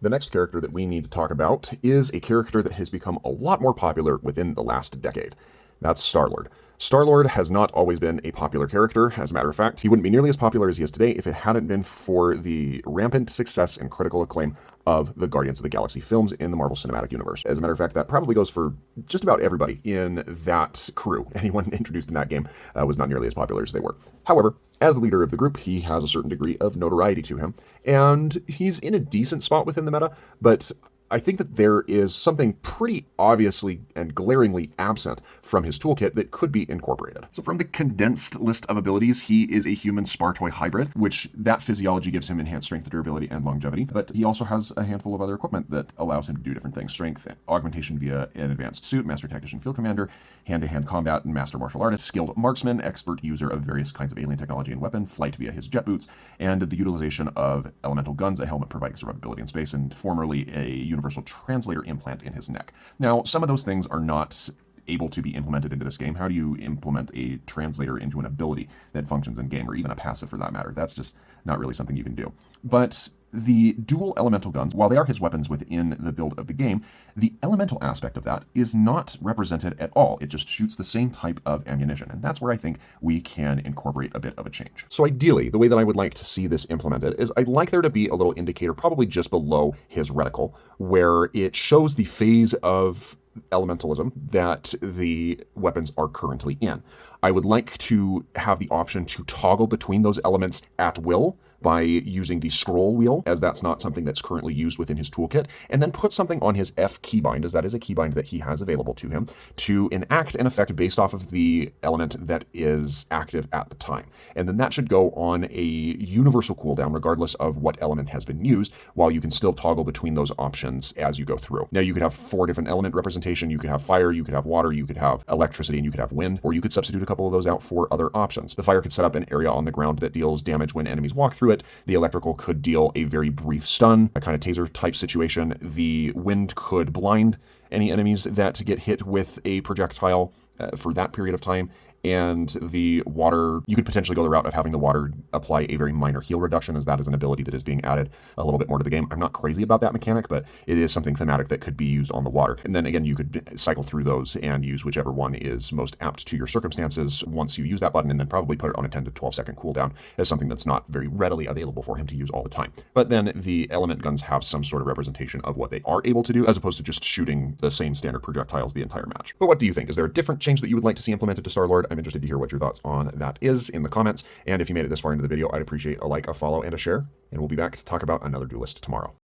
The next character that we need to talk about is a character that has become a lot more popular within the last decade. That's Star-Lord. Star-Lord has not always been a popular character. As a matter of fact, he wouldn't be nearly as popular as he is today if it hadn't been for the rampant success and critical acclaim of the Guardians of the Galaxy films in the Marvel Cinematic Universe. As a matter of fact, that probably goes for just about everybody in that crew. Anyone introduced in that game was not nearly as popular as they were. However, as the leader of the group, he has a certain degree of notoriety to him, and he's in a decent spot within the meta, but I think that there is something pretty obviously and glaringly absent from his toolkit that could be incorporated. So from the condensed list of abilities, he is a human Spartoy hybrid, which that physiology gives him enhanced strength, durability, and longevity. But he also has a handful of other equipment that allows him to do different things. Strength, augmentation via an advanced suit, master tactician field commander, hand-to-hand combat, and master martial artist, skilled marksman, expert user of various kinds of alien technology and weapon, flight via his jet boots, and the utilization of elemental guns, a helmet providing survivability in space, and formerly a universal translator implant in his neck. Now, some of those things are not able to be implemented into this game. How do you implement a translator into an ability that functions in game, or even a passive for that matter? That's just not really something you can do. But the dual elemental guns, while they are his weapons within the build of the game, the elemental aspect of that is not represented at all. It just shoots the same type of ammunition, and that's where I think we can incorporate a bit of a change. So ideally, the way that I would like to see this implemented is I'd like there to be a little indicator probably just below his reticle, where it shows the phase of elementalism that the weapons are currently in. I would like to have the option to toggle between those elements at will by using the scroll wheel, as that's not something that's currently used within his toolkit, and then put something on his F keybind, as that is a keybind that he has available to him, to enact an effect based off of the element that is active at the time. And then that should go on a universal cooldown regardless of what element has been used, while you can still toggle between those options as you go through. Now you could have 4 different element representation, you could have fire, you could have water, you could have electricity, and you could have wind, or you could substitute a couple of those out for other options. The fire could set up an area on the ground that deals damage when enemies walk through it. The electrical could deal a very brief stun, a kind of taser type situation. The wind could blind any enemies that get hit with a projectile for that period of time. And the water, you could potentially go the route of having the water apply a very minor heal reduction, as that is an ability that is being added a little bit more to the game. I'm not crazy about that mechanic, but it is something thematic that could be used on the water. And then again, you could cycle through those and use whichever one is most apt to your circumstances once you use that button, and then probably put it on a 10 to 12 second cooldown as something that's not very readily available for him to use all the time. But then the element guns have some sort of representation of what they are able to do, as opposed to just shooting the same standard projectiles the entire match. But what do you think? Is there a different change that you would like to see implemented to Star-Lord? I'm interested to hear what your thoughts on that is in the comments. And if you made it this far into the video, I'd appreciate a like, a follow, and a share. And we'll be back to talk about another duelist tomorrow.